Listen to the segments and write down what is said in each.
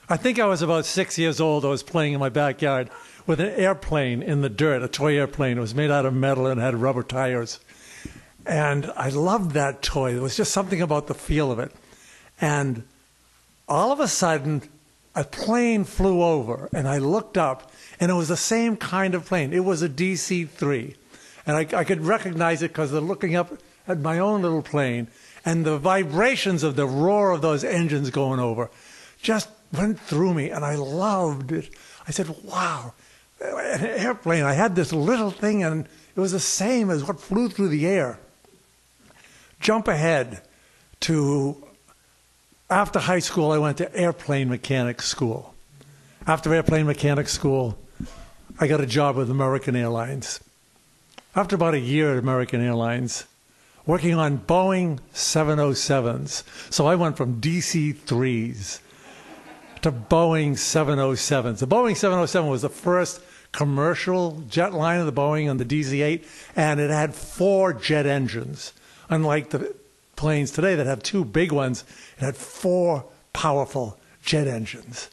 I think I was about 6 years old. I was playing in my backyard with an airplane in the dirt, a toy airplane. It was made out of metal and had rubber tires. And I loved that toy. There was just something about the feel of it. And all of a sudden, a plane flew over, and I looked up, and it was the same kind of plane. It was a DC-3. And I could recognize it because I'm looking up at my own little plane, and the vibrations of the roar of those engines going over just went through me, and I loved it. I said, wow, an airplane. I had this little thing, and it was the same as what flew through the air. Jump ahead to after high school, I went to airplane mechanics school. After airplane mechanics school, I got a job with American Airlines. After about a year at American Airlines, working on Boeing 707s. So I went from DC-3s to Boeing 707s. The Boeing 707 was the first commercial jet line of the Boeing on the DC-8, and it had 4 jet engines. Unlike the planes today that have 2 big ones, it had 4 powerful jet engines.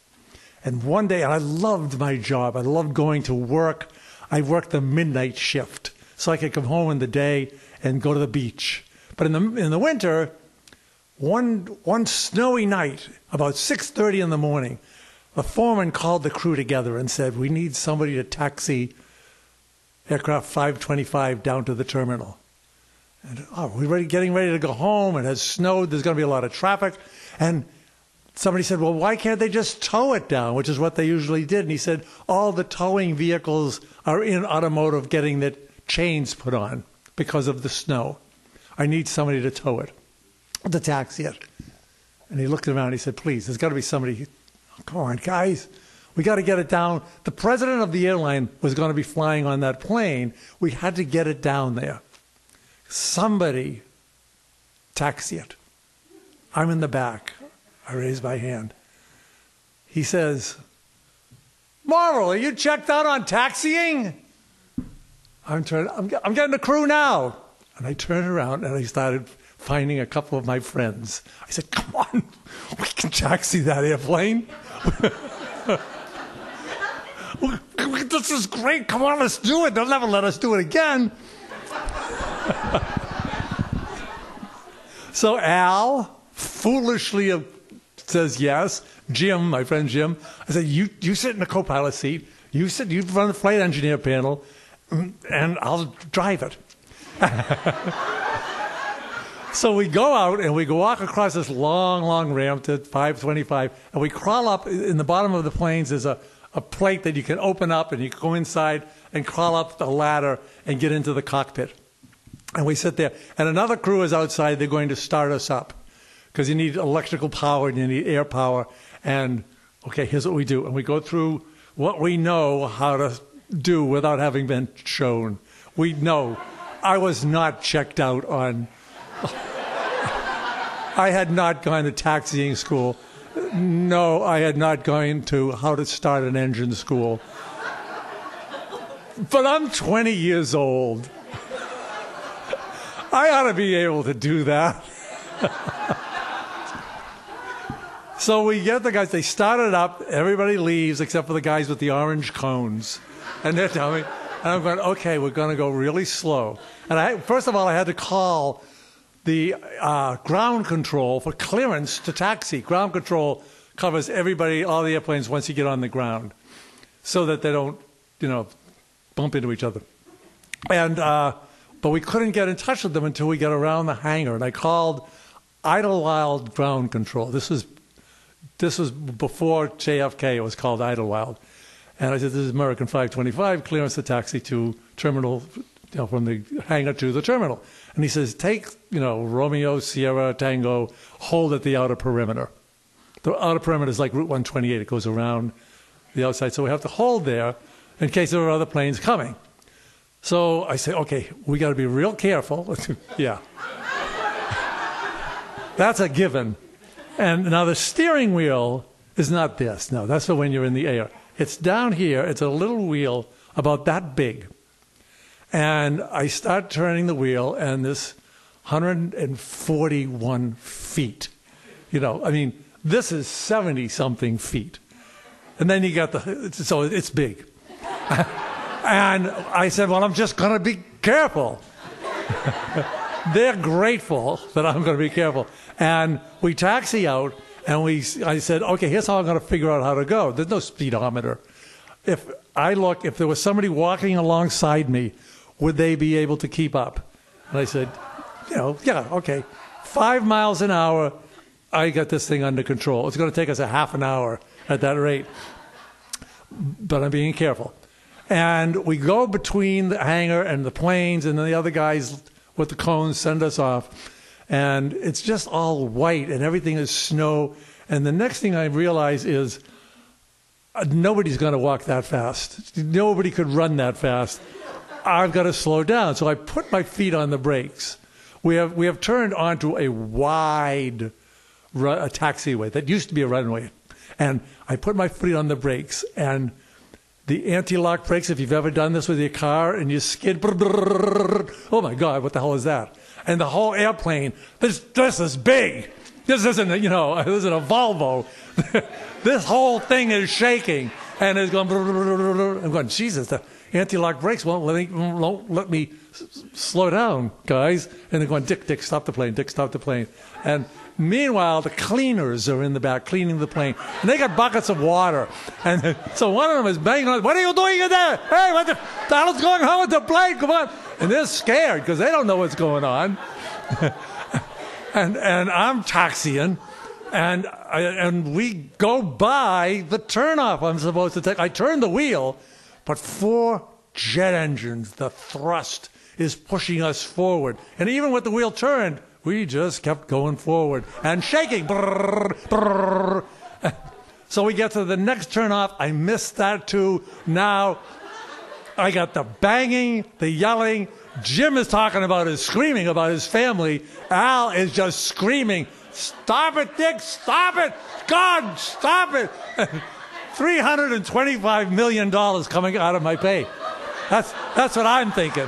And one day, and I loved my job. I loved going to work. I worked the midnight shift so I could come home in the day and go to the beach. But in the winter, one snowy night, about 6:30 in the morning, the foreman called the crew together and said, we need somebody to taxi aircraft 525 down to the terminal. And we're getting ready to go home. It has snowed. There's going to be a lot of traffic. And somebody said, well, why can't they just tow it down, which is what they usually did. And he said, all the towing vehicles are in automotive getting the chains put on because of the snow. I need somebody to tow it, to taxi it. And he looked around and he said, please, there's got to be somebody. Oh, come on, guys. We got to get it down. The president of the airline was going to be flying on that plane. We had to get it down there. Somebody taxi it. I'm in the back. I raise my hand. He says, Morill, are you checked out on taxiing? I'm getting a crew now. And I turned around and I started finding a couple of my friends. I said, come on, we can taxi that airplane. This is great. Come on, let's do it. They'll never let us do it again. So Al foolishly says yes. Jim, my friend Jim, I said, you sit in the co-pilot seat. You run the flight engineer panel, and I'll drive it. So we go out and we walk across this long ramp to 525, and we crawl up. In the bottom of the planes there's a plate that you can open up, and you can go inside and crawl up the ladder and get into the cockpit. And we sit there. And another crew is outside. They're going to start us up because you need electrical power and you need air power. And, okay, here's what we do. And we go through what we know how to do without having been shown. We know. I was not checked out on... I had not gone to taxiing school. No, I had not gone to how to start an engine school. But I'm 20 years old. I ought to be able to do that. So we get the guys, they start it up, everybody leaves except for the guys with the orange cones. And they're telling me, and I'm going, okay, we're going to go really slow. And first of all, I had to call the ground control for clearance to taxi. Ground control covers everybody, all the airplanes, once you get on the ground, so that they don't, bump into each other. And but we couldn't get in touch with them until we got around the hangar. And I called Idlewild Ground Control. This was before JFK. It was called Idlewild. And I said, this is American 525, clearance to taxi to terminal, from the hangar to the terminal. And he says, take, Romeo, Sierra, Tango, hold at the outer perimeter. The outer perimeter is like Route 128. It goes around the outside. So we have to hold there in case there are other planes coming. So I say, okay, we got to be real careful. Yeah. That's a given. And now the steering wheel is not this. No, that's for when you're in the air. It's down here. It's a little wheel about that big. And I start turning the wheel, and this 141 feet. This is 70-something feet. And then you got so it's big. And I said, well, I'm just going to be careful. They're grateful that I'm going to be careful. And we taxi out, and I said, okay, here's how I'm going to figure out how to go. There's no speedometer. If there was somebody walking alongside me, would they be able to keep up? And I said, yeah, okay. 5 miles an hour, I got this thing under control. It's going to take us a half an hour at that rate. But I'm being careful. And we go between the hangar and the planes, and then the other guys with the cones send us off. And it's just all white, and everything is snow. And the next thing I realize is nobody's going to walk that fast. Nobody could run that fast. I've got to slow down. So I put my feet on the brakes. We have turned onto a wide taxiway that used to be a runway. And I put my feet on the brakes, and the anti-lock brakes, if you've ever done this with your car and you skid, oh my God, what the hell is that? And the whole airplane, this is big. This isn't a Volvo. This whole thing is shaking, and it's going, I'm going, Jesus, the anti-lock brakes won't let me slow down, guys. And they're going, Dick, stop the plane, Dick, stop the plane. And meanwhile, the cleaners are in the back cleaning the plane, and they got buckets of water. And so one of them is banging on, what are you doing in there? Hey, what the hell's going on with the plane? Come on. And they're scared because they don't know what's going on. and I'm taxiing, and we go by the turnoff I'm supposed to take. I turn the wheel, but 4 jet engines, the thrust is pushing us forward. And even with the wheel turned, we just kept going forward and shaking. Brrr, brrr. So we get to the next turnoff. I missed that too. Now I got the banging, the yelling. Jim is screaming about his family. Al is just screaming, stop it, Dick, stop it. God, stop it. $325 million coming out of my pay. That's what I'm thinking.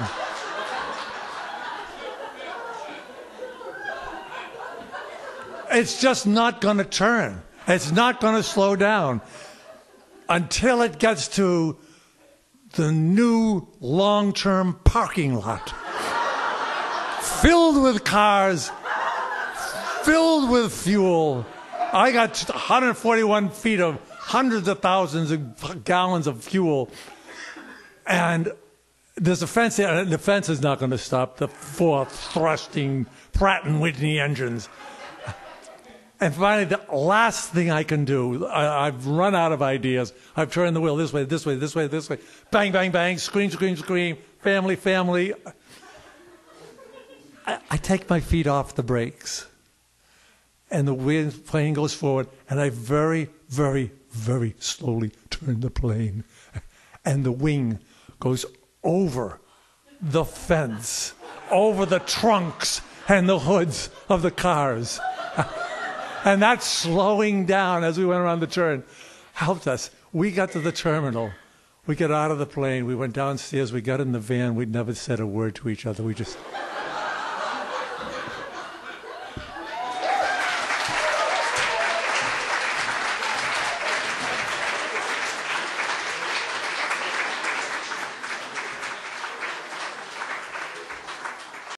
It's just not going to turn. It's not going to slow down until it gets to the new long-term parking lot. Filled with cars, filled with fuel. I got 141 feet of hundreds of thousands of gallons of fuel. And there's a fence there, and the fence is not going to stop the 4 thrusting Pratt & Whitney engines. And finally, the last thing I can do, I've run out of ideas. I've turned the wheel this way, this way, this way, this way. Bang, bang, bang, scream, scream, scream, family, family. I take my feet off the brakes, and the plane goes forward, and I very, very, very slowly turn the plane. And the wing goes over the fence, over the trunks and the hoods of the cars. And that slowing down as we went around the turn helped us. We got to the terminal. We got out of the plane. We went downstairs. We got in the van. We'd never said a word to each other. We just